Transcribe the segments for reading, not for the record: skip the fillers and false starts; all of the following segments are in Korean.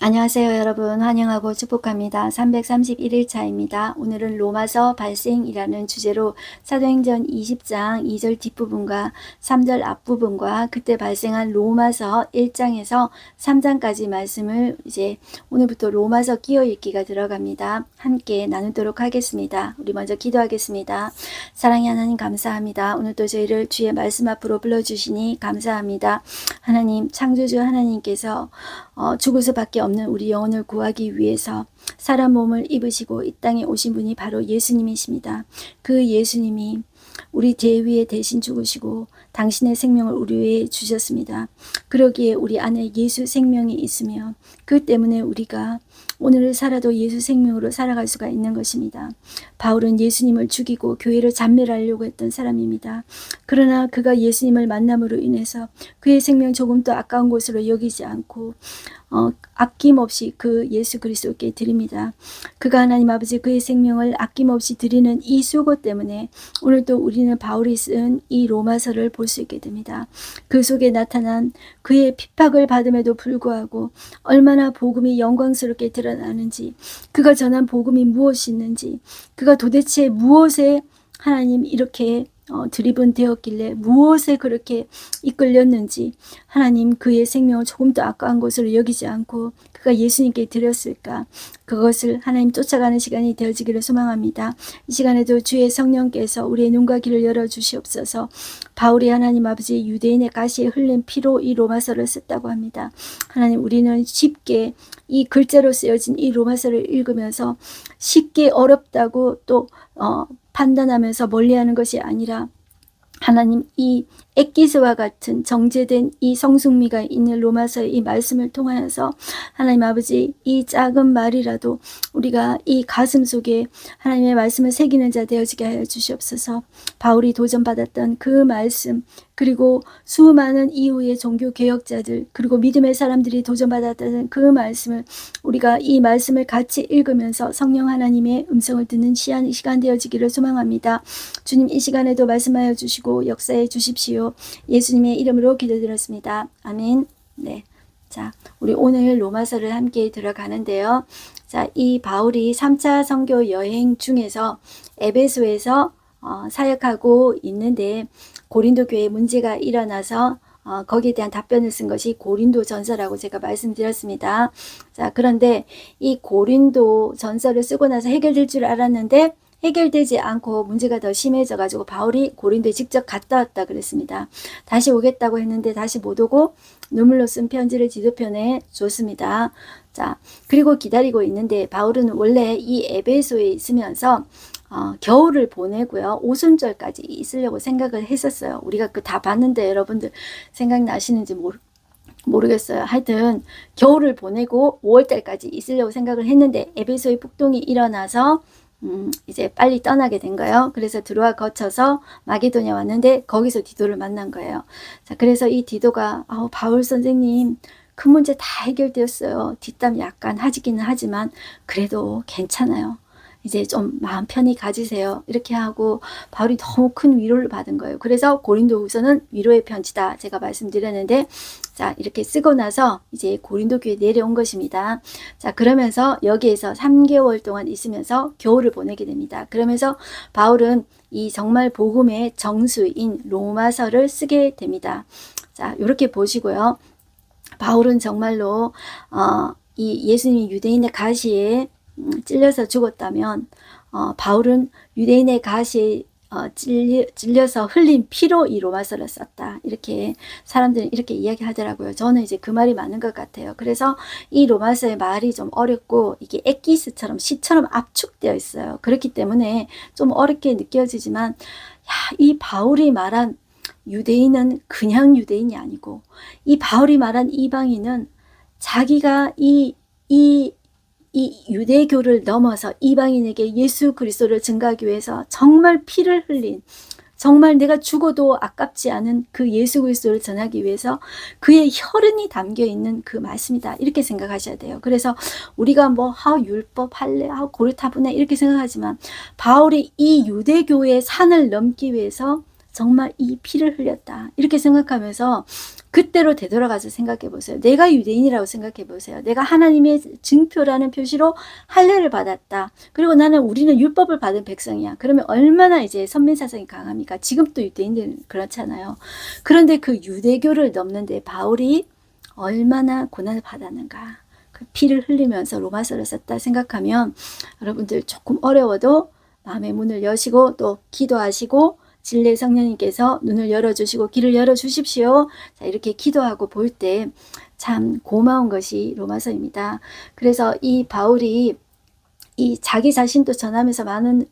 안녕하세요 여러분, 환영하고 축복합니다. 331일차입니다. 오늘은 로마서 발생이라는 주제로 사도행전 20장 2절 뒷부분과 3절 앞부분과 그때 발생한 로마서 1장에서 3장까지 말씀을 이제 오늘부터 로마서 끼어 읽기가 들어갑니다. 함께 나누도록 하겠습니다. 우리 먼저 기도하겠습니다. 사랑의 하나님 감사합니다. 오늘도 저희를 주의 말씀 앞으로 불러주시니 감사합니다. 하나님, 창조주 하나님께서 죽을 수밖에 없는 우리 영혼을 구하기 위해서 사람 몸을 입으시고 이 땅에 오신 분이 바로 예수님이십니다. 그 예수님이 우리 죄 위에 대신 죽으시고 당신의 생명을 우리 위해 주셨습니다. 그러기에 우리 안에 예수 생명이 있으며 그 때문에 우리가 오늘을 살아도 예수 생명으로 살아갈 수가 있는 것입니다. 바울은 예수님을 죽이고 교회를 잔멸하려고 했던 사람입니다. 그러나 그가 예수님을 만남으로 인해서 그의 생명 조금도 아까운 것으로 여기지 않고 아낌없이 그 예수 그리스도께 드립니다. 그가 하나님 아버지 그의 생명을 아낌없이 드리는 이 수고 때문에 오늘도 우리는 바울이 쓴 이 로마서를 볼 수 있게 됩니다. 그 속에 나타난 그의 핍박을 받음에도 불구하고 얼마나 복음이 영광스럽게 드러나는지, 그가 전한 복음이 무엇이 있는지, 그가 도대체 무엇에 하나님 이렇게 드리븐 되었길래 무엇에 그렇게 이끌렸는지, 하나님 그의 생명을 조금도 아까운 것으로 여기지 않고 그가 예수님께 드렸을까, 그것을 하나님 쫓아가는 시간이 되어지기를 소망합니다. 이 시간에도 주의 성령께서 우리의 눈과 귀를 열어주시옵소서. 바울이 하나님 아버지 유대인의 가시에 흘린 피로 이 로마서를 썼다고 합니다. 하나님, 우리는 쉽게 이 글자로 쓰여진 이 로마서를 읽으면서 쉽게 어렵다고 또 판단하면서 멀리하는 것이 아니라 하나님 이 엑기스와 같은 정제된 이 성숙미가 있는 로마서의 이 말씀을 통하여서 하나님 아버지 이 작은 말이라도 우리가 이 가슴 속에 하나님의 말씀을 새기는 자 되어지게 하여 주시옵소서. 바울이 도전받았던 그 말씀, 그리고 수많은 이후의 종교개혁자들, 그리고 믿음의 사람들이 도전받았던 그 말씀을 우리가 이 말씀을 같이 읽으면서 성령 하나님의 음성을 듣는 시간 되어지기를 소망합니다. 주님, 이 시간에도 말씀하여 주시고 역사해 주십시오. 예수님의 이름으로 기도드렸습니다. 아멘. 네. 자, 우리 오늘 로마서를 함께 들어가는데요. 자, 이 바울이 3차 선교 여행 중에서 에베소에서 사역하고 있는데 고린도 교회에 문제가 일어나서 거기에 대한 답변을 쓴 것이 고린도 전서라고 제가 말씀드렸습니다. 자, 그런데 이 고린도 전서를 쓰고 나서 해결될 줄 알았는데 해결되지 않고 문제가 더 심해져 가지고 바울이 고린도에 직접 갔다 왔다 그랬습니다. 다시 오겠다고 했는데 다시 못 오고 눈물로 쓴 편지를 지도편에 줬습니다. 자, 그리고 기다리고 있는데 바울은 원래 이 에베소에 있으면서 겨울을 보내고요. 오순절까지 있으려고 생각을 했었어요. 우리가 그 다 봤는데 여러분들 생각나시는지 모르겠어요. 하여튼 겨울을 보내고 5월달까지 있으려고 생각을 했는데 에베소의 폭동이 일어나서 이제 빨리 떠나게 된 거예요. 그래서 드로아 거쳐서 마게도냐 왔는데 거기서 디도를 만난 거예요. 자, 그래서 이 디도가 바울 선생님 큰 문제 다 해결되었어요. 뒷담 약간 하지기는 하지만 그래도 괜찮아요. 이제 좀 마음 편히 가지세요. 이렇게 하고 바울이 너무 큰 위로를 받은 거예요. 그래서 고린도후서는 위로의 편지다 제가 말씀드렸는데, 자, 이렇게 쓰고 나서 이제 고린도 교회에 내려온 것입니다. 자, 그러면서 여기에서 3개월 동안 있으면서 겨울을 보내게 됩니다. 그러면서 바울은 이 정말 복음의 정수인 로마서를 쓰게 됩니다. 자, 이렇게 보시고요. 바울은 정말로 이 예수님이 유대인의 가시에 찔려서 죽었다면 바울은 유대인의 가시에 찔려서 흘린 피로 이 로마서를 썼다. 이렇게 사람들은 이렇게 이야기하더라고요. 저는 이제 그 말이 맞는 것 같아요. 그래서 이 로마서의 말이 좀 어렵고 이게 엑기스처럼 시처럼 압축되어 있어요. 그렇기 때문에 좀 어렵게 느껴지지만 이 바울이 말한 유대인은 그냥 유대인이 아니고 이 바울이 말한 이방인은 자기가 이 유대교를 넘어서 이방인에게 예수 그리스도를 증거하기 위해서 정말 피를 흘린, 정말 내가 죽어도 아깝지 않은 그 예수 그리스도를 전하기 위해서 그의 혈흔이 담겨 있는 그 말씀이다. 이렇게 생각하셔야 돼요. 그래서 우리가 율법, 할례, 고리타분해 이렇게 생각하지만 바울이 이 유대교의 산을 넘기 위해서 정말 이 피를 흘렸다. 이렇게 생각하면서 그때로 되돌아가서 생각해 보세요. 내가 유대인이라고 생각해 보세요. 내가 하나님의 증표라는 표시로 할례를 받았다. 그리고 우리는 율법을 받은 백성이야. 그러면 얼마나 이제 선민사상이 강합니까? 지금 또 유대인들은 그렇잖아요. 그런데 그 유대교를 넘는데 바울이 얼마나 고난을 받았는가. 그 피를 흘리면서 로마서를 썼다 생각하면 여러분들 조금 어려워도 마음의 문을 여시고 또 기도하시고 진리의 성령님께서 눈을 열어주시고 길을 열어주십시오. 자, 이렇게 기도하고 볼 때 참 고마운 것이 로마서입니다. 그래서 이 바울이 이 자기 자신도 전하면서 많은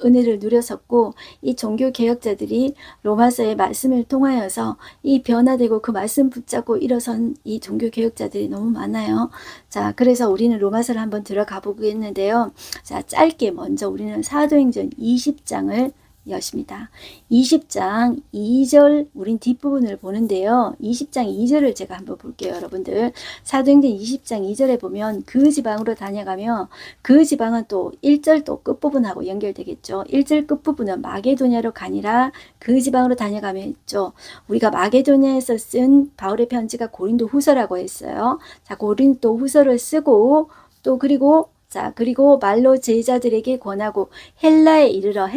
은혜를 누렸었고, 이 종교 개혁자들이 로마서의 말씀을 통하여서 이 변화되고 그 말씀 붙잡고 일어선 이 종교 개혁자들이 너무 많아요. 자, 그래서 우리는 로마서를 한번 들어가 보겠는데요. 자, 짧게 먼저 우리는 사도행전 20장을 여십니다. 20장 2절 우린 뒷부분을 보는데요. 20장 2절을 제가 한번 볼게요. 여러분들 사도행전 20장 2절에 보면 그 지방으로 다녀가며, 그 지방은 또 1절 또 끝부분하고 연결되겠죠. 1절 끝부분은 마게도냐로 가니라 그 지방으로 다녀가며 했죠. 우리가 마게도냐에서 쓴 바울의 편지가 고린도 후서라고 했어요. 자, 고린도 후서를 쓰고 또 그리고 말로 제자들에게 권하고 헬라에 이르러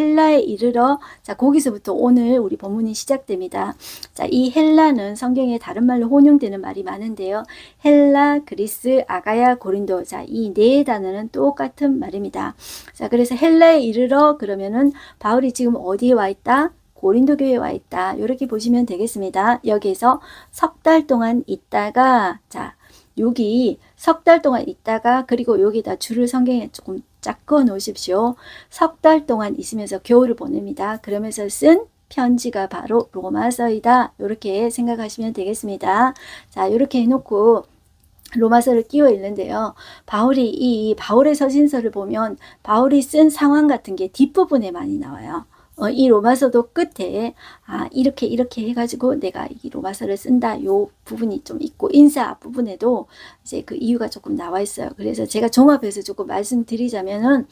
자, 거기서부터 오늘 우리 본문이 시작됩니다. 자, 이 헬라는 성경에 다른 말로 혼용되는 말이 많은데요. 헬라, 그리스, 아가야, 고린도. 자, 이 네 단어는 똑같은 말입니다. 자, 그래서 헬라에 이르러 그러면은 바울이 지금 어디에 와 있다? 고린도 교회에 와 있다. 이렇게 보시면 되겠습니다. 여기에서 석 달 동안 있다가, 자, 여기 석 달 동안 있다가, 그리고 여기다 줄을 성경에 조금 쫙 그어 놓으십시오. 석 달 동안 있으면서 겨울을 보냅니다. 그러면서 쓴 편지가 바로 로마서이다. 이렇게 생각하시면 되겠습니다. 자, 이렇게 해놓고 로마서를 끼워 읽는데요. 이 바울의 서신서를 보면 바울이 쓴 상황 같은 게 뒷부분에 많이 나와요. 이 로마서도 끝에 이렇게 해가지고 내가 이 로마서를 쓴다, 요 부분이 좀 있고, 인사 앞부분에도 이제 그 이유가 조금 나와 있어요. 그래서 제가 종합해서 조금 말씀드리자면은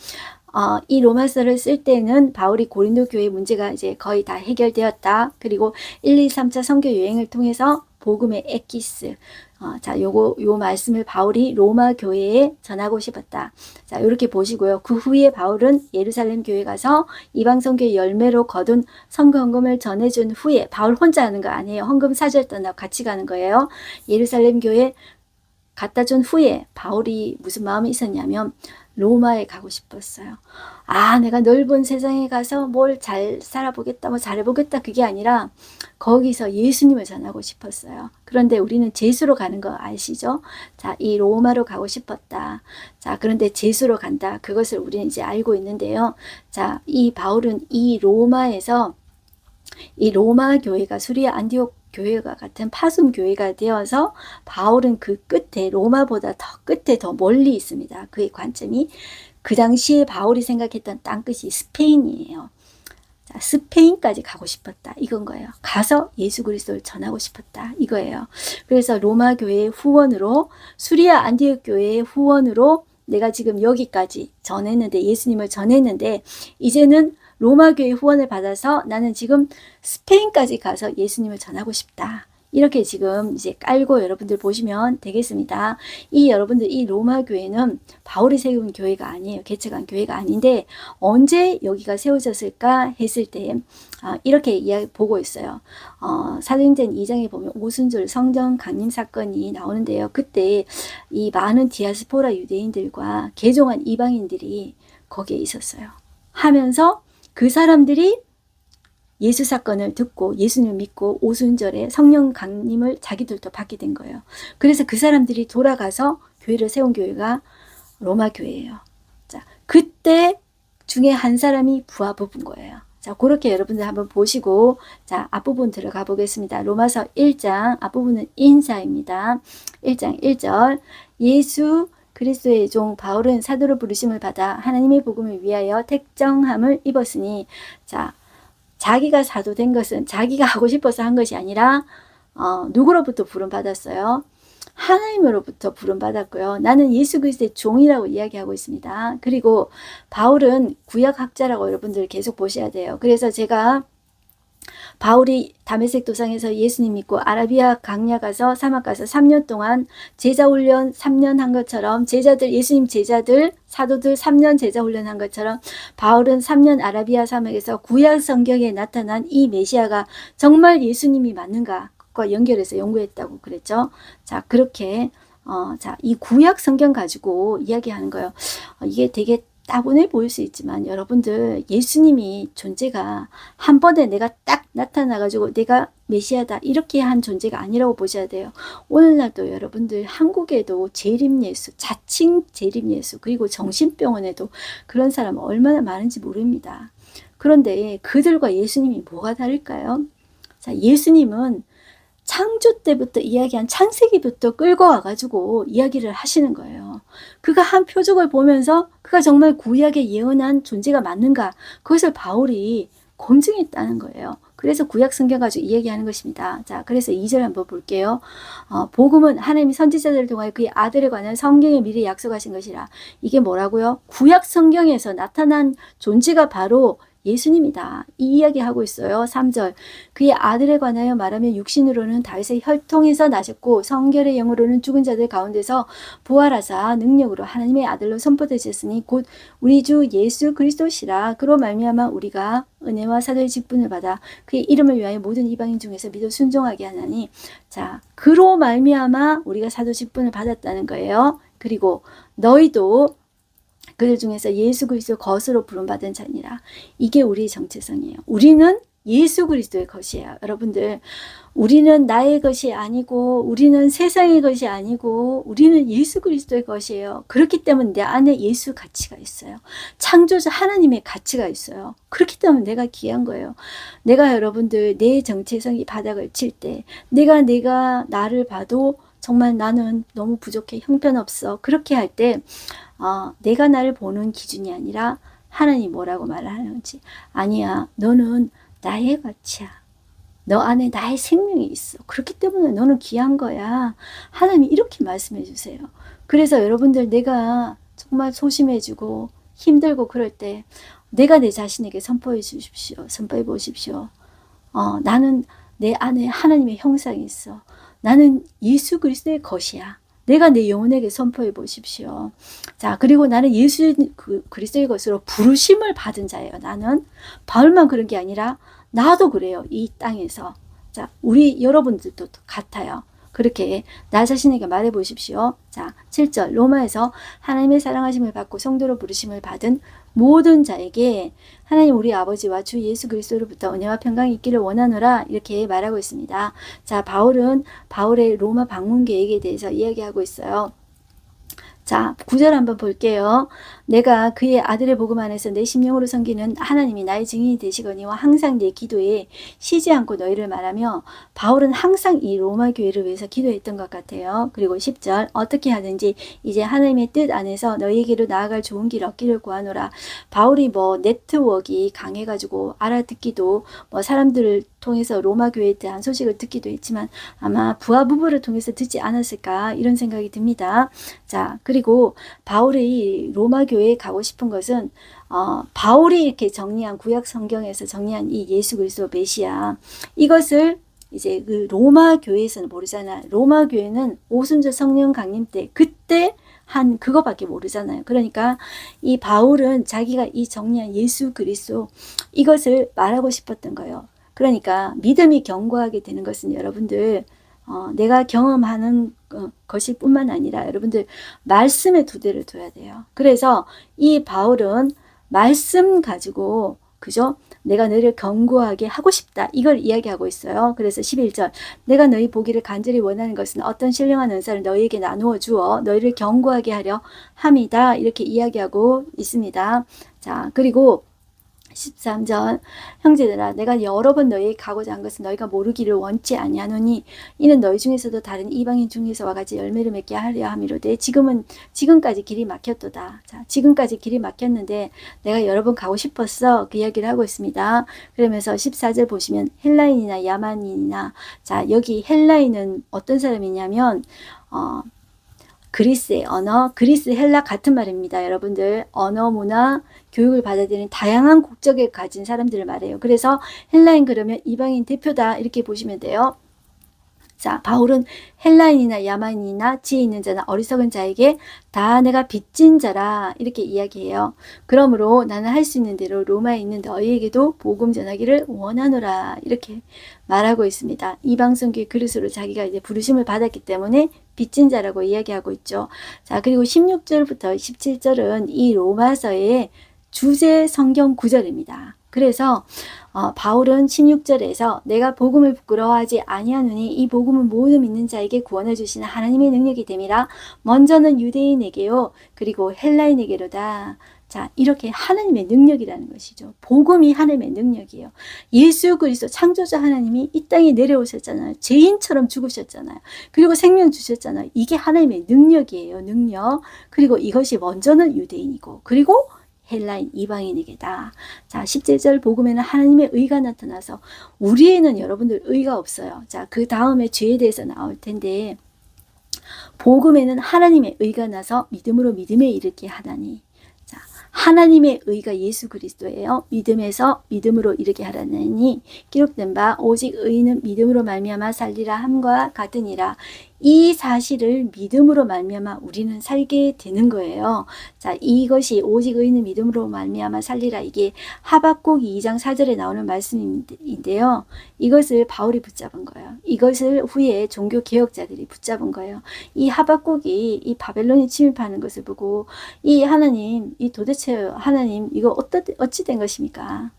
이 로마서를 쓸 때는 바울이 고린도 교회 문제가 이제 거의 다 해결되었다. 그리고 1, 2, 3차 선교 여행을 통해서 복음의 엑기스, 자, 요 말씀을 바울이 로마 교회에 전하고 싶었다. 자, 이렇게 보시고요. 그 후에 바울은 예루살렘 교회 가서 이방 선교 열매로 거둔 선거 헌금을 전해준 후에, 바울 혼자 하는 거 아니에요. 헌금 사절 떠나고 같이 가는 거예요. 예루살렘 교회 갖다 준 후에 바울이 무슨 마음이 있었냐면 로마에 가고 싶었어요. 내가 넓은 세상에 가서 뭘 잘 살아보겠다, 뭐 잘해보겠다, 그게 아니라 거기서 예수님을 전하고 싶었어요. 그런데 우리는 제수로 가는 거 아시죠? 자, 이 로마로 가고 싶었다. 자, 그런데 제수로 간다. 그것을 우리는 이제 알고 있는데요. 자, 이 바울은 이 로마에서 이 로마 교회가 수리아 안디옥 교회가 같은 파송 교회가 되어서 바울은 그 끝에, 로마보다 더 끝에 더 멀리 있습니다. 그의 관점이 그 당시에 바울이 생각했던 땅끝이 스페인이에요. 자, 스페인까지 가고 싶었다, 이건 거예요. 가서 예수 그리스도를 전하고 싶었다, 이거예요. 그래서 로마 교회의 후원으로, 수리아 안디옥 교회의 후원으로 내가 지금 여기까지 전했는데, 예수님을 전했는데, 이제는 로마 교회 후원을 받아서 나는 지금 스페인까지 가서 예수님을 전하고 싶다. 이렇게 지금 이제 깔고 여러분들 보시면 되겠습니다. 여러분들 이 로마 교회는 바울이 세운 교회가 아니에요. 개척한 교회가 아닌데 언제 여기가 세워졌을까 했을 때 이렇게 이야기 보고 있어요. 사도행전 2장에 보면 오순절 성전 강림 사건이 나오는데요. 그때 이 많은 디아스포라 유대인들과 개종한 이방인들이 거기에 있었어요. 하면서 그 사람들이 예수 사건을 듣고 예수님을 믿고 오순절에 성령 강림을 자기들도 받게 된 거예요. 그래서 그 사람들이 돌아가서 교회를 세운 교회가 로마 교회예요. 자, 그때 중에 한 사람이 부하 부부인 거예요. 자, 그렇게 여러분들 한번 보시고, 자, 앞부분 들어가 보겠습니다. 로마서 1장 앞부분은 인사입니다. 1장 1절 예수 그리스도의 종 바울은 사도로 부르심을 받아 하나님의 복음을 위하여 택정함을 입었으니, 자, 자기가 사도 된 것은 자기가 하고 싶어서 한 것이 아니라 누구로부터 부름받았어요? 하나님으로부터 부름받았고요. 나는 예수 그리스도의 종이라고 이야기하고 있습니다. 그리고 바울은 구약학자라고 여러분들 계속 보셔야 돼요. 그래서 제가 바울이 다메섹 도상에서 예수님 믿고 아라비아 강야 가서 사막 가서 3년 동안 제자 훈련 3년 한 것처럼 제자들 예수님 제자들 사도들 3년 제자 훈련한 것처럼 바울은 3년 아라비아 사막에서 구약 성경에 나타난 이 메시아가 정말 예수님이 맞는가 과 연결해서 연구했다고 그랬죠. 자, 그렇게 자, 이 구약 성경 가지고 이야기하는 거예요. 이게 되게 따분해 보일 수 있지만 여러분들 예수님이 존재가 한 번에 내가 딱 나타나가지고 내가 메시아다 이렇게 한 존재가 아니라고 보셔야 돼요. 오늘날도 여러분들 한국에도 재림예수, 자칭 재림예수 그리고 정신병원에도 그런 사람 얼마나 많은지 모릅니다. 그런데 그들과 예수님이 뭐가 다를까요? 자, 예수님은 창조 때부터 이야기한 창세기부터 끌고 와가지고 이야기를 하시는 거예요. 그가 한 표적을 보면서 그가 정말 구약에 예언한 존재가 맞는가 그것을 바울이 검증했다는 거예요. 그래서 구약 성경 가지고 이야기하는 것입니다. 자, 그래서 2절 한번 볼게요. 복음은 하나님이 선지자들을 통하여 그의 아들에 관한 성경에 미리 약속하신 것이라. 이게 뭐라고요? 구약 성경에서 나타난 존재가 바로 예수님이다. 이 이야기하고 있어요. 3절. 그의 아들에 관하여 말하면 육신으로는 다윗의 혈통에서 나셨고 성결의 영으로는 죽은 자들 가운데서 부활하사 능력으로 하나님의 아들로 선포되셨으니 곧 우리 주 예수 그리스도시라. 그로 말미암아 우리가 은혜와 사도의 직분을 받아 그의 이름을 위하여 모든 이방인 중에서 믿어 순종하게 하나니 자, 그로 말미암아 우리가 사도 직분을 받았다는 거예요. 그리고 너희도 그들 중에서 예수 그리스도 것으로 부름받은 자니라. 이게 우리의 정체성이에요. 우리는 예수 그리스도의 것이에요. 여러분들 우리는 나의 것이 아니고 우리는 세상의 것이 아니고 우리는 예수 그리스도의 것이에요. 그렇기 때문에 내 안에 예수 가치가 있어요. 창조자 하나님의 가치가 있어요. 그렇기 때문에 내가 귀한 거예요. 내가 여러분들 내 정체성이 바닥을 칠 때 내가 나를 봐도 정말 나는 너무 부족해 형편없어 그렇게 할때 내가 나를 보는 기준이 아니라 하나님 뭐라고 말하는지 아니야 너는 나의 가치야. 너 안에 나의 생명이 있어. 그렇기 때문에 너는 귀한 거야. 하나님이 이렇게 말씀해 주세요. 그래서 여러분들 내가 정말 소심해지고 힘들고 그럴 때 내가 내 자신에게 선포해 주십시오. 선포해 보십시오. 나는 내 안에 하나님의 형상이 있어. 나는 예수 그리스도의 것이야. 내가 내 영혼에게 선포해 보십시오. 자, 그리고 나는 예수 그리스도의 것으로 부르심을 받은 자예요. 나는 바울만 그런 게 아니라 나도 그래요. 이 땅에서. 자, 우리 여러분들도 같아요. 그렇게 나 자신에게 말해 보십시오. 자, 7절 로마에서 하나님의 사랑하심을 받고 성도로 부르심을 받은 모든 자에게 하나님 우리 아버지와 주 예수 그리스도로부터 은혜와 평강이 있기를 원하노라 이렇게 말하고 있습니다. 자, 바울은 바울의 로마 방문 계획에 대해서 이야기하고 있어요. 자, 9절 한번 볼게요. 내가 그의 아들의 복음 안에서 내 심령으로 섬기는 하나님이 나의 증인이 되시거니와 항상 내 기도에 쉬지 않고 너희를 말하며 바울은 항상 이 로마 교회를 위해서 기도했던 것 같아요. 그리고 10절 어떻게 하든지 이제 하나님의 뜻 안에서 너희에게로 나아갈 좋은 길 얻기를 구하노라. 바울이 뭐 네트워크가 강해가지고 알아듣기도 뭐 사람들을 통해서 로마 교회에 대한 소식을 듣기도 했지만 아마 부하 부부를 통해서 듣지 않았을까 이런 생각이 듭니다. 자, 그리고 바울이 로마 교회에 가고 싶은 것은 바울이 이렇게 정리한 구약 성경에서 정리한 이 예수 그리스도 메시아 이것을 이제 그 로마 교회에서는 모르잖아요. 로마 교회는 오순절 성령 강림 때 그때 한 그거밖에 모르잖아요. 그러니까 이 바울은 자기가 이 정리한 예수 그리스도 이것을 말하고 싶었던 거예요. 그러니까 믿음이 견고하게 되는 것은 여러분들 내가 경험하는 것일 뿐만 아니라 여러분들 말씀에 두 대를 둬야 돼요. 그래서 이 바울은 말씀 가지고 그죠? 내가 너희를 견고하게 하고 싶다. 이걸 이야기하고 있어요. 그래서 11절 내가 너희 보기를 간절히 원하는 것은 어떤 신령한 은사를 너희에게 나누어 주어 너희를 견고하게 하려 함이다. 이렇게 이야기하고 있습니다. 자, 그리고 13절 형제들아 내가 여러 번 너희에게 가고자 한 것은 너희가 모르기를 원치 아니하노니 이는 너희 중에서도 다른 이방인 중에서와 같이 열매를 맺게 하려 함이로되 지금까지 길이 막혔도다. 자, 지금까지 길이 막혔는데 내가 여러 번 가고 싶었어. 그 이야기를 하고 있습니다. 그러면서 14절 보시면 헬라인이나 야만인이나 자, 여기 헬라인은 어떤 사람이냐면 그리스의 언어, 그리스 헬라 같은 말입니다. 여러분들 언어, 문화, 교육을 받아들이는 다양한 국적을 가진 사람들을 말해요. 그래서 헬라인 그러면 이방인 대표다 이렇게 보시면 돼요. 자, 바울은 헬라인이나 야만인이나 지혜 있는 자나 어리석은 자에게 다 내가 빚진 자라 이렇게 이야기해요. 그러므로 나는 할 수 있는 대로 로마에 있는 너희에게도 복음 전하기를 원하노라 이렇게 말하고 있습니다. 이방선교의 그릇으로 자기가 이제 부르심을 받았기 때문에 빚진 자라고 이야기하고 있죠. 자, 그리고 16절부터 17절은 이 로마서의 주제 성경 구절입니다. 그래서 바울은 16절에서 내가 복음을 부끄러워하지 아니하노니 이 복음은 모든 믿는 자에게 구원을 주시는 하나님의 능력이 됨이라. 먼저는 유대인에게요 그리고 헬라인에게로다. 자, 이렇게 하나님의 능력이라는 것이죠. 복음이 하나님의 능력이에요. 예수 그리스도 창조자 하나님이 이 땅에 내려오셨잖아요. 죄인처럼 죽으셨잖아요. 그리고 생명 주셨잖아요. 이게 하나님의 능력이에요. 능력. 그리고 이것이 먼저는 유대인이고 그리고 헬라인 이방인에게다. 자, 17절 복음에는 하나님의 의가 나타나서 우리에는 여러분들 의가 없어요. 자, 그 다음에 죄에 대해서 나올 텐데 복음에는 하나님의 의가 나서 믿음으로 믿음에 이르게 하다니. 자, 하나님의 의가 예수 그리스도예요. 믿음에서 믿음으로 이르게 하라니 기록된 바 오직 의인은 믿음으로 말미암아 살리라 함과 같으니라. 이 사실을 믿음으로 말미암아 우리는 살게 되는 거예요. 자, 이것이 오직 의인은 믿음으로 말미암아 살리라. 이게 하박국 2장 4절에 나오는 말씀인데요. 이것을 바울이 붙잡은 거예요. 이것을 후에 종교 개혁자들이 붙잡은 거예요. 이 하박국이 이 바벨론이 침입하는 것을 보고 이 하나님, 이 도대체 하나님 이거 어찌 된 것입니까?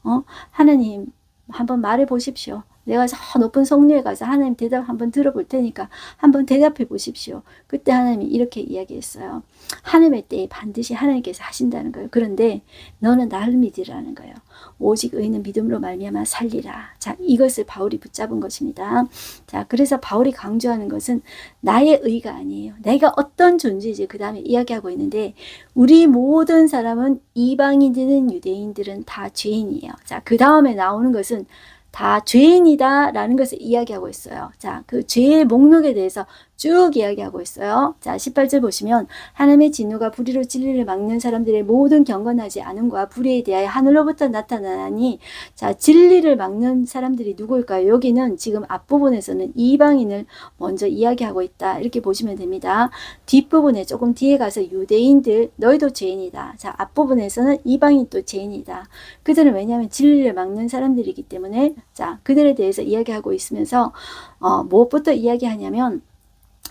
하나님 한번 말해 보십시오. 내가 저 높은 성류에 가서 하나님 대답 한번 들어볼 테니까 한번 대답해 보십시오. 그때 하나님이 이렇게 이야기했어요. 하나님의 때에 반드시 하나님께서 하신다는 거예요. 그런데 너는 나를 믿으라는 거예요. 오직 의인은 믿음으로 말미암아 살리라. 자, 이것을 바울이 붙잡은 것입니다. 자, 그래서 바울이 강조하는 것은 나의 의가 아니에요. 내가 어떤 존재인지 그 다음에 이야기하고 있는데 우리 모든 사람은 이방인들은 유대인들은 다 죄인이에요. 자, 그 다음에 나오는 것은 다 죄인이다 라는 것을 이야기하고 있어요. 자, 그 죄의 목록에 대해서 쭉 이야기하고 있어요. 자, 18절 보시면 하나님의 진노가 불의로 진리를 막는 사람들의 모든 경건하지 않음과 불의에 대하여 하늘로부터 나타나니. 자, 진리를 막는 사람들이 누구일까요? 여기는 지금 앞부분에서는 이방인을 먼저 이야기하고 있다 이렇게 보시면 됩니다. 뒷부분에 조금 뒤에 가서 유대인들 너희도 죄인이다. 자, 앞부분에서는 이방인 또 죄인이다. 그들은 왜냐하면 진리를 막는 사람들이기 때문에 자, 그들에 대해서 이야기하고 있으면서 무엇부터 이야기하냐면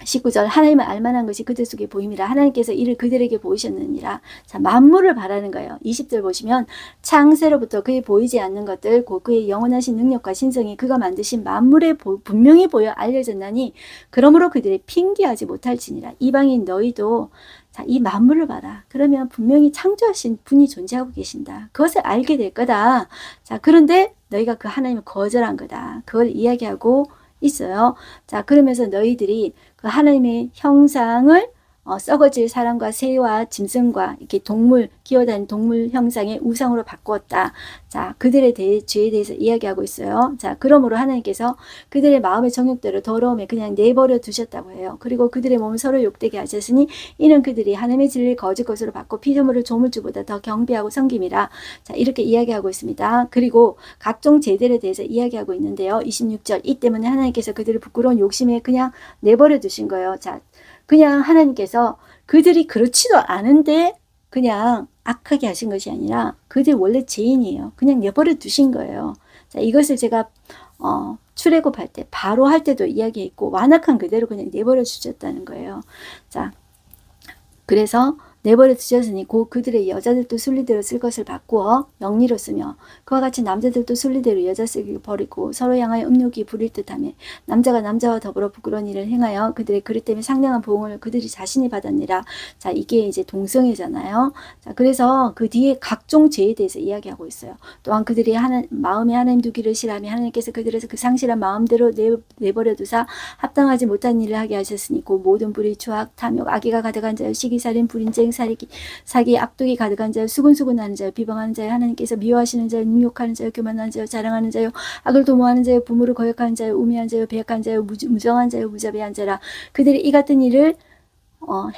19절 하나님을 알만한 것이 그들 속에 보임이라. 하나님께서 이를 그들에게 보이셨느니라. 자, 만물을 바라는 거예요. 20절 보시면 창세로부터 그의 보이지 않는 것들 곧 그의 영원하신 능력과 신성이 그가 만드신 만물에 분명히 보여 알려졌나니 그러므로 그들의 핑계하지 못할지니라. 이방인 너희도 자, 이 만물을 봐라. 그러면 분명히 창조하신 분이 존재하고 계신다. 그것을 알게 될 거다. 자, 그런데 너희가 그 하나님을 거절한 거다. 그걸 이야기하고 있어요. 자, 그러면서 너희들이 그 하나님의 형상을 썩어질 사람과 새와 짐승과 이렇게 동물, 기어다니는 동물 형상의 우상으로 바꾸었다. 자, 그들의 죄에 대해서 이야기하고 있어요. 자, 그러므로 하나님께서 그들의 마음의 정욕대로 더러움에 그냥 내버려 두셨다고 해요. 그리고 그들의 몸을 서로 욕되게 하셨으니 이는 그들이 하나님의 진리를 거짓 것으로 바꿔 피조물을 조물주보다 더 경배하고 섬김이라. 자, 이렇게 이야기하고 있습니다. 그리고 각종 죄들에 대해서 이야기하고 있는데요. 26절 이 때문에 하나님께서 그들을 부끄러운 욕심에 그냥 내버려 두신 거예요. 자, 그냥 하나님께서 그들이 그렇지도 않은데 그냥 악하게 하신 것이 아니라 그들이 원래 죄인이에요. 그냥 내버려 두신 거예요. 자, 이것을 제가 출애굽할 때 바로 할 때도 이야기했고 완악한 그대로 그냥 내버려 주셨다는 거예요. 자, 그래서 내버려 두셨으니 곧 그들의 여자들도 순리대로 쓸 것을 바꾸어 영리로 쓰며 그와 같이 남자들도 순리대로 여자 쓰기를 버리고 서로 향하여 음욕이 부릴 듯하며 남자가 남자와 더불어 부끄러운 일을 행하여 그들의 그릇 때문에 상당한 보응을 그들이 자신이 받았느라. 자, 이게 이제 동성애잖아요. 자, 그래서 그 뒤에 각종 죄에 대해서 이야기하고 있어요. 또한 그들이 마음에 하나님 두기를 싫어하며 하나님께서 그들에서 그 상실한 마음대로 내버려 두사 합당하지 못한 일을 하게 하셨으니 곧 모든 불의 추악 탐욕 악의가 가득한 자여 시기살인 불인쟁 사기 악독이 가득한 자여 수근수근하는 자여 비방하는 자여 하나님께서 미워하시는 자여 능욕하는 자여 교만하는 자여 자랑하는 자여 악을 도모하는 자여 부모를 거역하는 자여 우매한 자여 배역한 자여 무정한 자여 무자비한 자라. 그들이 이 같은 일을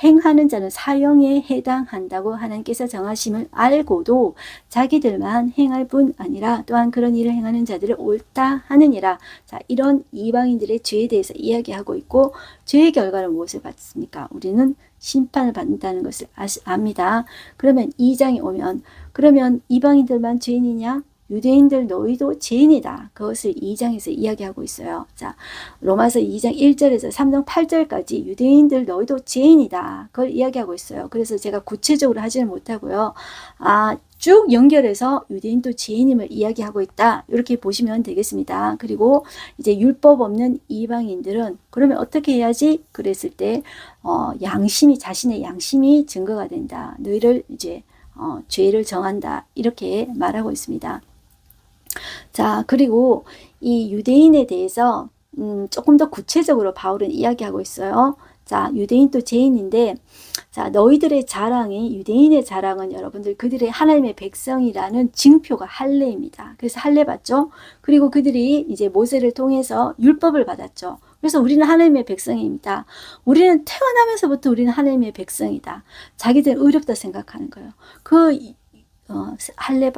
행하는 자는 사형에 해당한다고 하나님께서 정하심을 알고도 자기들만 행할 뿐 아니라 또한 그런 일을 행하는 자들을 옳다 하느니라. 자, 이런 이방인들의 죄에 대해서 이야기하고 있고, 죄의 결과는 무엇을 받습니까? 우리는 심판을 받는다는 것을 압니다. 그러면 2장에 오면, 그러면 이방인들만 죄인이냐? 유대인들 너희도 죄인이다. 그것을 2장에서 이야기하고 있어요. 자, 로마서 2장 1절에서 3장 8절까지 유대인들 너희도 죄인이다. 그걸 이야기하고 있어요. 그래서 제가 구체적으로 하지는 못하고요. 쭉 연결해서 유대인도 죄인임을 이야기하고 있다. 이렇게 보시면 되겠습니다. 그리고 이제 율법 없는 이방인들은 그러면 어떻게 해야지? 그랬을 때 양심이, 자신의 양심이 증거가 된다. 너희를 이제 죄를 정한다. 이렇게 말하고 있습니다. 자, 그리고 이 유대인에 대해서 조금 더 구체적으로 바울은 이야기하고 있어요. 자, 유대인도 죄인인데, 자, 너희들의 자랑이, 유대인의 자랑은 여러분들 그들의 하나님의 백성이라는 징표가 할례입니다. 그래서 할례 받죠. 그리고 그들이 이제 모세를 통해서 율법을 받았죠. 그래서 우리는 하나님의 백성입니다. 우리는 태어나면서부터 우리는 하나님의 백성이다. 자기들 의롭다 생각하는 거예요. 할례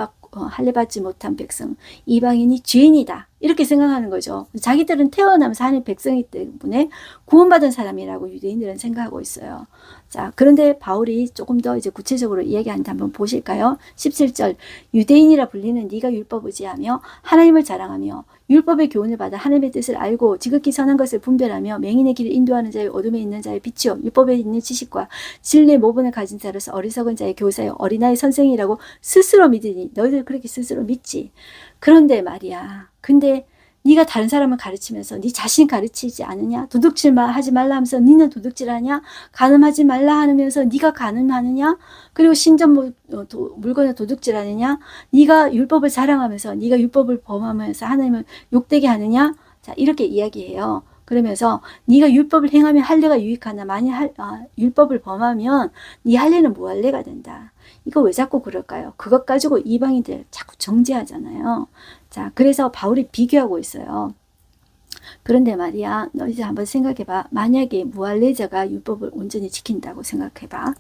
받지 못한 백성, 이방인이 죄인이다. 이렇게 생각하는 거죠. 자기들은 태어나면서 하나님의 백성이기 때문에 구원받은 사람이라고 유대인들은 생각하고 있어요. 자, 그런데 바울이 조금 더 이제 구체적으로 이야기하는데 한번 보실까요? 17절, 유대인이라 불리는 네가 율법을 의지하며 하나님을 자랑하며 율법의 교훈을 받아 하나님의 뜻을 알고 지극히 선한 것을 분별하며 맹인의 길을 인도하는 자의 어둠에 있는 자의 빛이요 율법에 있는 지식과 진리의 모분을 가진 자로서 어리석은 자의 교사요 어린아이 선생이라고 스스로 믿으니 너희들 그렇게 스스로 믿지. 그런데 말이야. 근데 네가 다른 사람을 가르치면서 네 자신 가르치지 않느냐? 도둑질 하지 말라 하면서 니는 도둑질하냐? 간음하지 말라 하면서 네가 간음하느냐? 그리고 신전 물건을 도둑질하느냐? 네가 율법을 자랑하면서 네가 율법을 범하면서 하나님을 욕되게 하느냐? 자, 이렇게 이야기해요. 그러면서 네가 율법을 행하면 할례가 유익하나 만일 율법을 범하면 네 할례는 무할례가 된다. 이거 왜 자꾸 그럴까요? 그것 가지고 이방인들 자꾸 정죄하잖아요. 자, 그래서 바울이 비교하고 있어요. 그런데 말이야, 너 이제 한번 생각해봐. 만약에 무할례자가 율법을 온전히 지킨다고 생각해봐.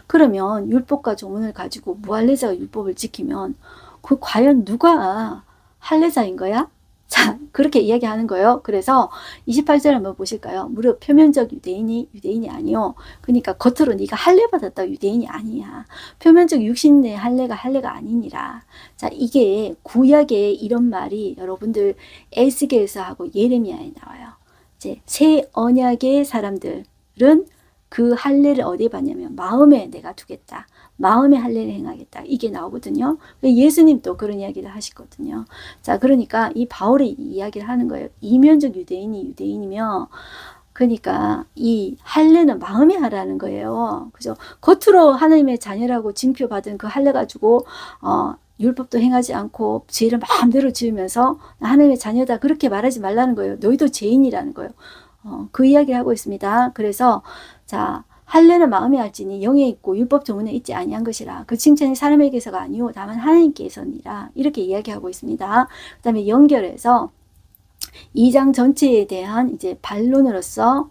그러면 율법과 조문을 가지고 무할례자가 율법을 지키면 그 과연 누가 할례자인 거야? 자, 그렇게 이야기하는 거예요. 그래서 28절 한번 보실까요? 무릇 표면적 유대인이 아니요. 그러니까 겉으로 네가 할례 받았다 유대인이 아니야. 표면적 육신의 할례가 아니니라. 자, 이게 구약에 이런 말이 여러분들 에스겔에서 하고 예레미야에 나와요. 이제 새 언약의 사람들은 그 할례를 어디에 받냐면 마음에 내가 두겠다. 마음의 할례를 행하겠다. 이게 나오거든요. 예수님도 그런 이야기를 하시거든요. 자, 그러니까 이 바울이 이야기를 하는 거예요. 이면적 유대인이며 그러니까 이 할례는 마음에 하라는 거예요. 그죠? 겉으로 하나님의 자녀라고 징표받은 그 할례 가지고 율법도 행하지 않고 죄를 마음대로 지으면서 하나님의 자녀다 그렇게 말하지 말라는 거예요. 너희도 죄인이라는 거예요. 그 이야기를 하고 있습니다. 그래서 자, 할례는 마음에 할지니 영에 있고 율법 조문에 있지 아니한 것이라. 그 칭찬이 사람에게서가 아니오 다만 하나님께서니라. 이렇게 이야기하고 있습니다. 그 다음에 연결해서 2장 전체에 대한 이제 반론으로서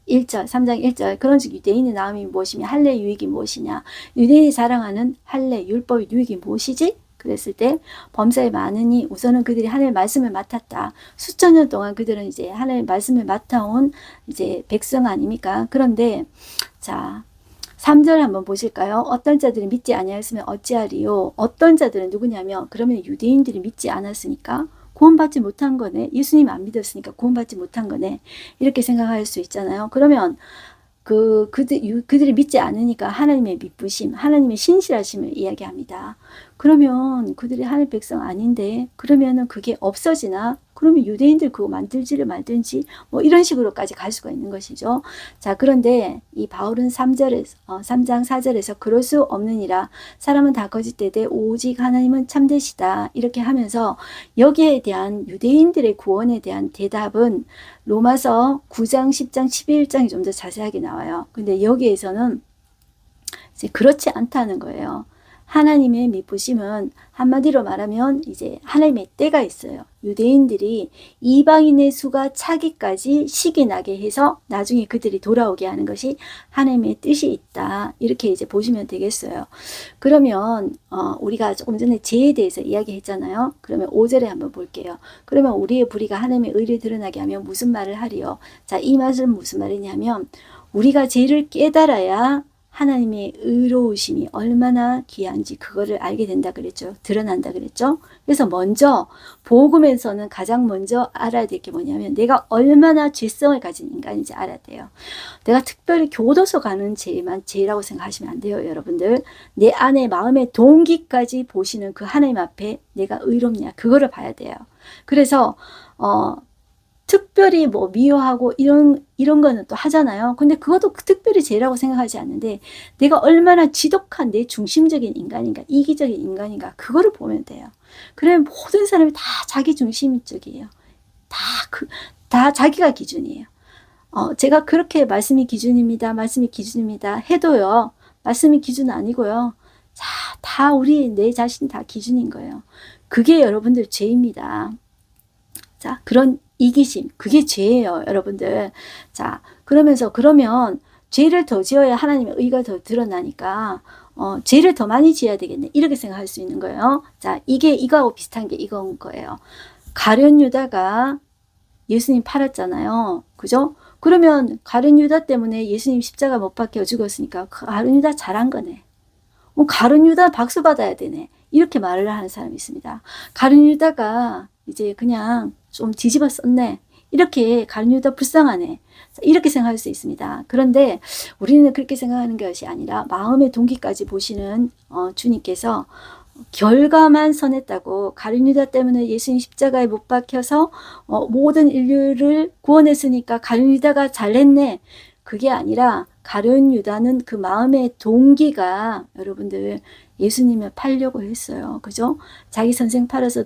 1절, 3장 1절 그런즉 유대인의 나음이 무엇이며 할례의 유익이 무엇이냐. 유대인이 자랑하는 할례, 율법의 유익이 무엇이지? 그랬을 때 범사에 많으니 우선은 그들이 하나님의 말씀을 맡았다. 수천 년 동안 그들은 이제 하나님의 말씀을 맡아온 이제 백성 아닙니까? 그런데 자 3절 한번 보실까요? 어떤 자들은 믿지 아니하였으면 어찌하리요? 어떤 자들은 누구냐면 그러면 유대인들이 믿지 않았으니까 구원받지 못한 거네. 예수님 안 믿었으니까 구원받지 못한 거네. 이렇게 생각할 수 있잖아요. 그러면 그들이 믿지 않으니까 하나님의 미쁘심, 하나님의 신실하심을 이야기합니다. 그러면 그들이 하나님 백성 아닌데 그러면은 그게 없어지나? 그러면 유대인들 그거 만들지를 말든지 뭐 이런 식으로까지 갈 수가 있는 것이죠. 자, 그런데 이 바울은 3장 4절에서 그럴 수 없느니라. 사람은 다 거짓되되 오직 하나님은 참되시다. 이렇게 하면서 여기에 대한 유대인들의 구원에 대한 대답은 로마서 9장, 10장, 11장이 좀 더 자세하게 나와요. 근데 여기에서는 이제 그렇지 않다는 거예요. 하나님의 미쁘심은 한마디로 말하면 이제 하나님의 때가 있어요. 유대인들이 이방인의 수가 차기까지 식이 나게 해서 나중에 그들이 돌아오게 하는 것이 하나님의 뜻이 있다. 이렇게 이제 보시면 되겠어요. 그러면 우리가 조금 전에 죄에 대해서 이야기했잖아요. 그러면 5절에 한번 볼게요. 그러면 우리의 불의가 하나님의 의를 드러나게 하면 무슨 말을 하리요? 자, 이 말은 무슨 말이냐면 우리가 죄를 깨달아야 하나님의 의로우심이 얼마나 귀한지 그거를 알게 된다 그랬죠. 드러난다 그랬죠. 그래서 먼저 복음에서는 가장 먼저 알아야 될 게 뭐냐면 내가 얼마나 죄성을 가진 인간인지 알아야 돼요. 내가 특별히 교도소 가는 죄만 죄라고 생각하시면 안 돼요. 여러분들 내 안에 마음의 동기까지 보시는 그 하나님 앞에 내가 의롭냐 그거를 봐야 돼요. 그래서 특별히 뭐 미워하고 이런 거는 또 하잖아요. 근데 그것도 특별히 죄라고 생각하지 않는데 내가 얼마나 지독한 내 중심적인 인간인가, 이기적인 인간인가 그거를 보면 돼요. 그러면 모든 사람이 다 자기 중심적이에요. 다 자기가 기준이에요. 제가 그렇게 말씀이 기준입니다. 말씀이 기준입니다. 해도요. 말씀이 기준 아니고요. 자, 다 우리 내 자신 다 기준인 거예요. 그게 여러분들 죄입니다. 자, 그런 이기심, 그게 죄예요, 여러분들. 자, 그러면 죄를 더 지어야 하나님의 의가 더 드러나니까 죄를 더 많이 지어야 되겠네. 이렇게 생각할 수 있는 거예요. 자, 이거하고 비슷한 게 이건 거예요. 가룟 유다가 예수님 팔았잖아요. 그죠? 그러면 가룟 유다 때문에 예수님 십자가 못 박혀 죽었으니까 가룟 유다 잘한 거네. 가룟 유다 박수 받아야 되네. 이렇게 말을 하는 사람이 있습니다. 가룟 유다가 이제 그냥 좀 뒤집어 썼네. 이렇게 가룟 유다 불쌍하네. 이렇게 생각할 수 있습니다. 그런데 우리는 그렇게 생각하는 것이 아니라 마음의 동기까지 보시는 주님께서 결과만 선했다고 가룟 유다 때문에 예수님 십자가에 못 박혀서 모든 인류를 구원했으니까 가룟 유다가 잘했네. 그게 아니라 가룟 유다는 그 마음의 동기가 여러분들 예수님을 팔려고 했어요. 그죠? 자기 선생 팔아서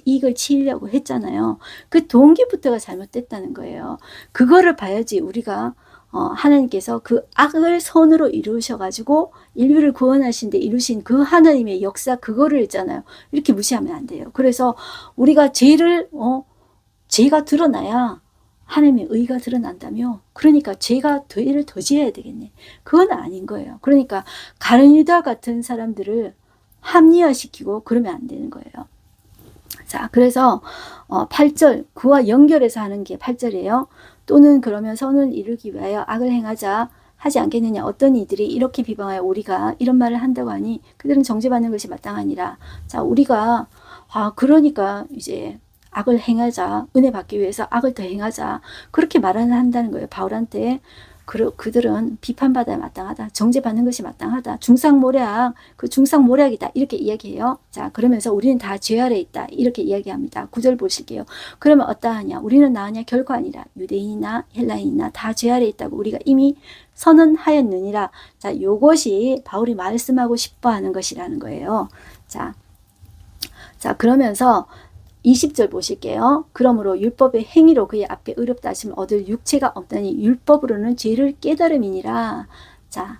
이익을 치려고 했잖아요. 그 동기부터가 잘못됐다는 거예요. 그거를 봐야지 우리가 하나님께서 그 악을 선으로 이루셔가지고 인류를 구원하신데 이루신 그 하나님의 역사 그거를 있잖아요. 이렇게 무시하면 안 돼요. 그래서 우리가 죄가 드러나야 하나님의 의가 드러난다며. 그러니까 죄를 더 지어야 되겠네. 그건 아닌 거예요. 그러니까 가룟 유다 같은 사람들을 합리화시키고 그러면 안 되는 거예요. 자, 그래서 8절 그와 연결해서 하는 게 8절이에요. 또는 그러면 선을 이루기 위하여 악을 행하자 하지 않겠느냐. 어떤 이들이 이렇게 비방하여 우리가 이런 말을 한다고 하니 그들은 정죄받는 것이 마땅하니라. 자, 우리가 그러니까 이제 악을 행하자, 은혜 받기 위해서 악을 더 행하자 그렇게 한다는 거예요. 바울한테 그들은 비판받아야 마땅하다. 정죄받는 것이 마땅하다. 중상모략, 그 중상모략이다. 이렇게 이야기해요. 자, 그러면서 우리는 다 죄 아래 있다. 이렇게 이야기합니다. 9절 보실게요. 그러면 어떠하냐? 우리는 나으냐? 결코 아니라. 유대인이나 헬라인이나 다 죄 아래 있다고 우리가 이미 선언하였느니라. 자, 요것이 바울이 말씀하고 싶어 하는 것이라는 거예요. 자, 그러면서 20절 보실게요. 그러므로 율법의 행위로 그의 앞에 의롭다 하시면 얻을 육체가 없다니 율법으로는 죄를 깨달음이니라. 자,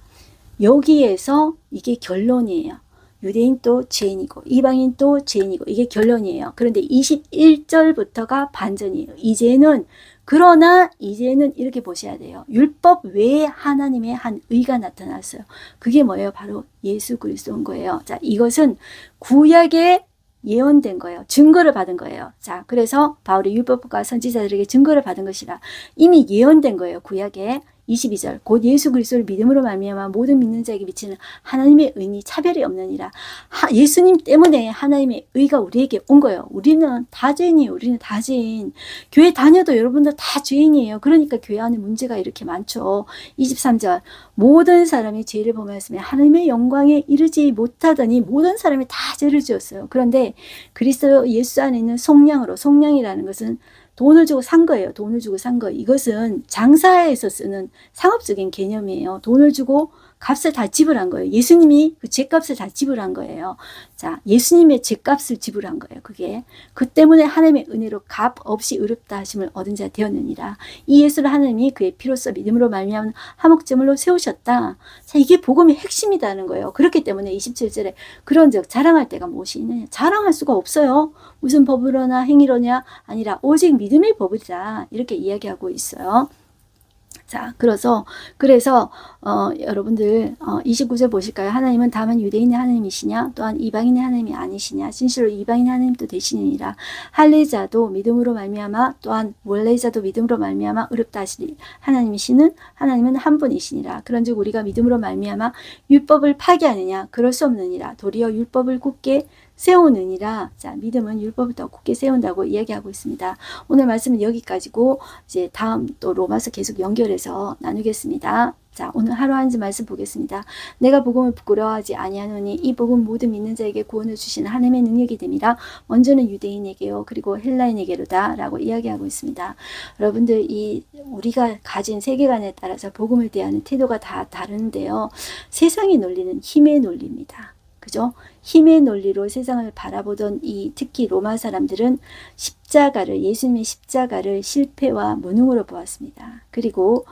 여기에서 이게 결론이에요. 유대인 또 죄인이고 이방인 또 죄인이고 이게 결론이에요. 그런데 21절부터가 반전이에요. 그러나 이제는 이렇게 보셔야 돼요. 율법 외에 하나님의 한 의가 나타났어요. 그게 뭐예요? 바로 예수 그리스도인 거예요. 자, 이것은 구약의 예언된 거예요. 증거를 받은 거예요. 자, 그래서 바울이 율법과 선지자들에게 증거를 받은 것이라 이미 예언된 거예요. 구약에 22절 곧 예수 그리스도를 믿음으로 말미암아 모든 믿는 자에게 미치는 하나님의 의니 차별이 없느니라. 예수님 때문에 하나님의 의가 우리에게 온 거예요. 우리는 다 죄인이에요. 우리는 다 죄인. 교회 다녀도 여러분들 다 죄인이에요. 그러니까 교회 안에 문제가 이렇게 많죠. 23절 모든 사람이 죄를 범하였으며 하나님의 영광에 이르지 못하더니 모든 사람이 다 죄를 지었어요. 그런데 그리스도 예수 안에 있는 속량이라는 것은 돈을 주고 산 거예요. 돈을 주고 산 거. 이것은 장사에서 쓰는 상업적인 개념이에요. 돈을 주고 값을 다 지불한 거예요. 예수님이 그 죄값을 다 지불한 거예요. 자, 예수님의 죄값을 지불한 거예요. 그게. 그 때문에 하나님의 은혜로 값 없이 의롭다 하심을 얻은 자 되었느니라. 이 예수를 하나님이 그의 피로써 믿음으로 말미암은 화목제물로 세우셨다. 자, 이게 복음의 핵심이라는 거예요. 그렇기 때문에 27절에 그런즉 자랑할 때가 무엇이 있느냐. 자랑할 수가 없어요. 무슨 법으로나 행위로냐 아니라 오직 믿음의 법이다. 이렇게 이야기하고 있어요. 자, 그래서 여러분들 29절 보실까요? 하나님은 다만 유대인의 하나님이시냐 또한 이방인의 하나님이 아니시냐 진실로 이방인의 하나님도 되시느니라. 할례자도 믿음으로 말미암아 또한 원례자도 믿음으로 말미암아 의롭다 하시니 하나님이시는 하나님은 한 분이시니라. 그런즉 우리가 믿음으로 말미암아 율법을 파기하느냐 그럴 수 없느니라. 도리어 율법을 굳게 세우느니라. 자, 믿음은 율법을 더 굳게 세운다고 이야기하고 있습니다. 오늘 말씀은 여기까지고 이제 다음 또 로마서 계속 연결해서 나누겠습니다. 자, 오늘 하루 한 주 말씀 보겠습니다. 내가 복음을 부끄러워하지 아니하노니 이 복음 모든 믿는 자에게 구원을 주시는 하나님의 능력이 됨이라. 먼저는 유대인에게요 그리고 헬라인에게로다 라고 이야기하고 있습니다. 여러분들 이 우리가 가진 세계관에 따라서 복음을 대하는 태도가 다 다른데요. 세상의 논리는 힘의 논리입니다. 그죠? 힘의 논리로 세상을 바라보던 이 특히 로마 사람들은 십자가를 예수님의 십자가를 실패와 무능으로 보았습니다. 그리고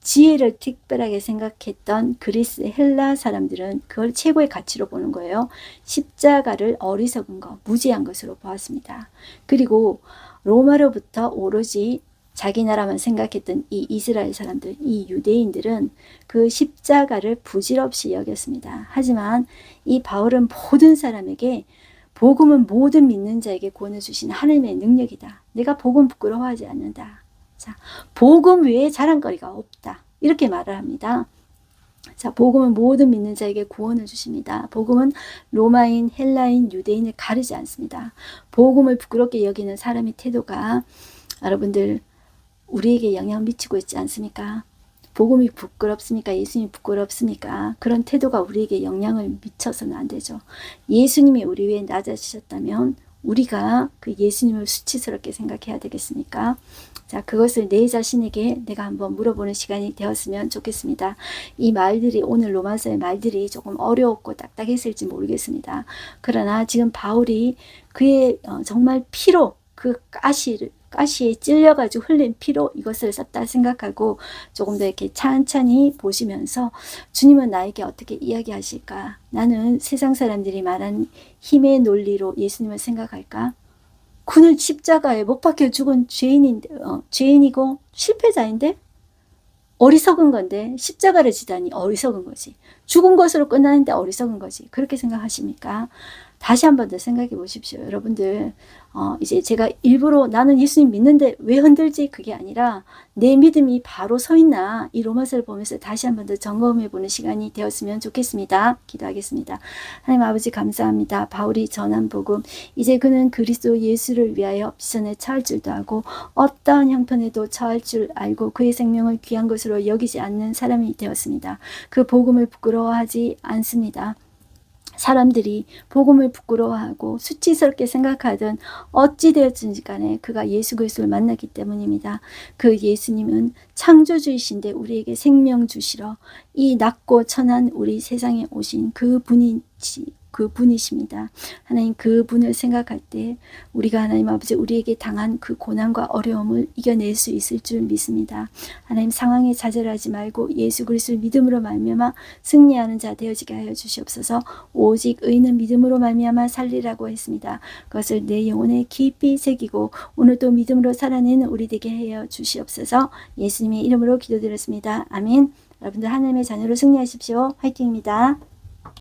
지혜를 특별하게 생각했던 그리스 헬라 사람들은 그걸 최고의 가치로 보는 거예요. 십자가를 어리석은 것, 무지한 것으로 보았습니다. 그리고 로마로부터 오로지 자기 나라만 생각했던 이 이스라엘 사람들, 이 유대인들은 그 십자가를 부질없이 여겼습니다. 하지만 이 바울은 모든 사람에게 복음은 모든 믿는 자에게 구원해 주신 하나님의 능력이다. 내가 복음 부끄러워하지 않는다. 자, 복음 외에 자랑거리가 없다. 이렇게 말을 합니다. 자, 복음은 모든 믿는 자에게 구원을 주십니다. 복음은 로마인, 헬라인, 유대인을 가리지 않습니다. 복음을 부끄럽게 여기는 사람의 태도가 여러분들 우리에게 영향을 미치고 있지 않습니까? 복음이 부끄럽습니까? 예수님이 부끄럽습니까? 그런 태도가 우리에게 영향을 미쳐서는 안 되죠. 예수님이 우리 위해 낮아지셨다면 우리가 그 예수님을 수치스럽게 생각해야 되겠습니까? 자, 그것을 내 자신에게 내가 한번 물어보는 시간이 되었으면 좋겠습니다. 이 말들이 오늘 로마서의 말들이 조금 어려웠고 딱딱했을지 모르겠습니다. 그러나 지금 바울이 그의 정말 피로 그 가시에 찔려가지고 흘린 피로 이것을 썼다 생각하고 조금 더 이렇게 찬찬히 보시면서 주님은 나에게 어떻게 이야기하실까? 나는 세상 사람들이 말한 힘의 논리로 예수님을 생각할까? 그는 십자가에 못 박혀 죽은 죄인이고 실패자인데 어리석은 건데 십자가를 지다니 어리석은 거지. 죽은 것으로 끝나는데 어리석은 거지. 그렇게 생각하십니까? 다시 한 번 더 생각해 보십시오. 여러분들 이제 제가 일부러 나는 예수님 믿는데 왜 흔들지? 그게 아니라 내 믿음이 바로 서 있나 이 로마서를 보면서 다시 한 번 더 점검해 보는 시간이 되었으면 좋겠습니다. 기도하겠습니다. 하나님 아버지 감사합니다. 바울이 전한 복음 이제 그는 그리스도 예수를 위하여 비전에 처할 줄도 알고 어떠한 형편에도 처할 줄 알고 그의 생명을 귀한 것으로 여기지 않는 사람이 되었습니다. 그 복음을 부끄러워하지 않습니다. 사람들이 복음을 부끄러워하고 수치스럽게 생각하든 어찌 되었든지 간에 그가 예수 그리스도를 만났기 때문입니다. 그 예수님은 창조주이신데 우리에게 생명 주시러 이 낮고 천한 우리 세상에 오신 그분이십니다. 하나님 그분을 생각할 때 우리가 하나님 아버지 우리에게 당한 그 고난과 어려움을 이겨낼 수 있을 줄 믿습니다. 하나님 상황에 좌절하지 말고 예수 그리스도를 믿음으로 말미암아 승리하는 자 되어지게 하여 주시옵소서. 오직 의인은 믿음으로 말미암아 살리라고 했습니다. 그것을 내 영혼에 깊이 새기고 오늘도 믿음으로 살아내는 우리 되게 하여 주시옵소서. 예수님의 이름으로 기도드렸습니다. 아멘. 여러분들 하나님의 자녀로 승리하십시오. 화이팅입니다.